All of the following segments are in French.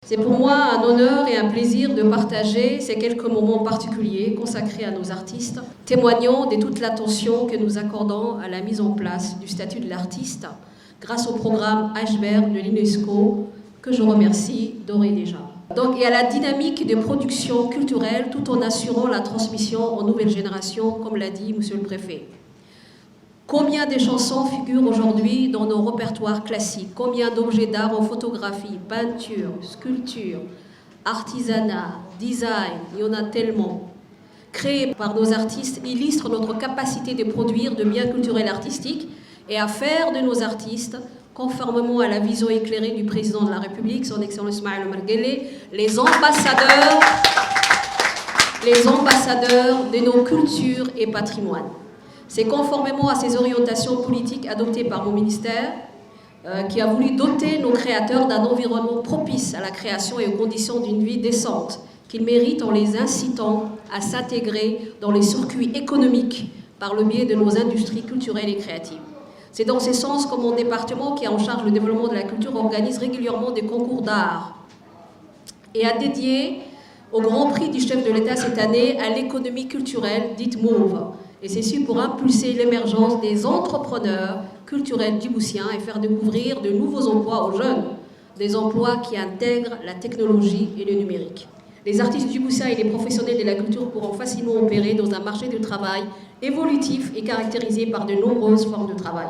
C'est pour moi un honneur et un plaisir de partager ces quelques moments particuliers consacrés à nos artistes, témoignant de toute l'attention que nous accordons à la mise en place du statut de l'artiste grâce au programme Ashberg de l'UNESCO, que je remercie d'ores et déjà. Et à la dynamique de production culturelle tout en assurant la transmission aux nouvelles générations, comme l'a dit Monsieur le Préfet. Combien de chansons figurent aujourd'hui dans nos répertoires classiques? Combien d'objets d'art en photographie, peinture, sculpture, artisanat, design, il y en a tellement. Créés par nos artistes illustrent notre capacité de produire de biens culturels artistiques et à faire de nos artistes, conformément à la vision éclairée du président de la République, son Excellence Ismaël Omar Guelleh, les ambassadeurs de nos cultures et patrimoines. C'est conformément à ces orientations politiques adoptées par mon ministère qui a voulu doter nos créateurs d'un environnement propice à la création et aux conditions d'une vie décente qu'ils méritent en les incitant à s'intégrer dans les circuits économiques par le biais de nos industries culturelles et créatives. C'est dans ce sens que mon département, qui est en charge du développement de la culture, organise régulièrement des concours d'art et a dédié au Grand Prix du chef de l'État cette année à l'économie culturelle dite MOVE. Et ceci pour impulser l'émergence des entrepreneurs culturels djiboutiens et faire découvrir de nouveaux emplois aux jeunes, des emplois qui intègrent la technologie et le numérique. Les artistes djiboutiens et les professionnels de la culture pourront facilement opérer dans un marché du travail évolutif et caractérisé par de nombreuses formes de travail.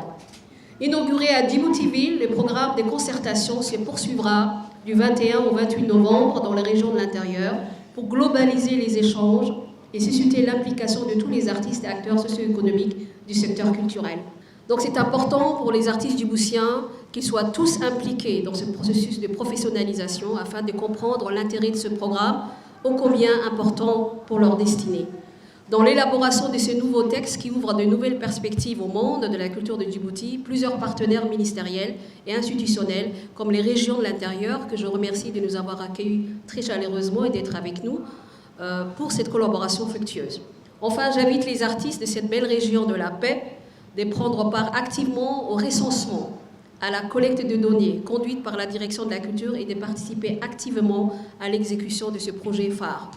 Inauguré à Djibouti-Ville, le programme de concertation se poursuivra du 21 au 28 novembre dans les régions de l'intérieur pour globaliser les échanges et susciter l'implication de tous les artistes et acteurs socio-économiques du secteur culturel. Donc c'est important pour les artistes djiboutiens qu'ils soient tous impliqués dans ce processus de professionnalisation afin de comprendre l'intérêt de ce programme, ô combien important pour leur destinée. Dans l'élaboration de ce nouveau texte qui ouvre de nouvelles perspectives au monde de la culture de Djibouti, plusieurs partenaires ministériels et institutionnels, comme les régions de l'intérieur, que je remercie de nous avoir accueillis très chaleureusement et d'être avec nous, pour cette collaboration fructueuse. Enfin, j'invite les artistes de cette belle région de la paix de prendre part activement au recensement, à la collecte de données conduite par la direction de la culture et de participer activement à l'exécution de ce projet phare.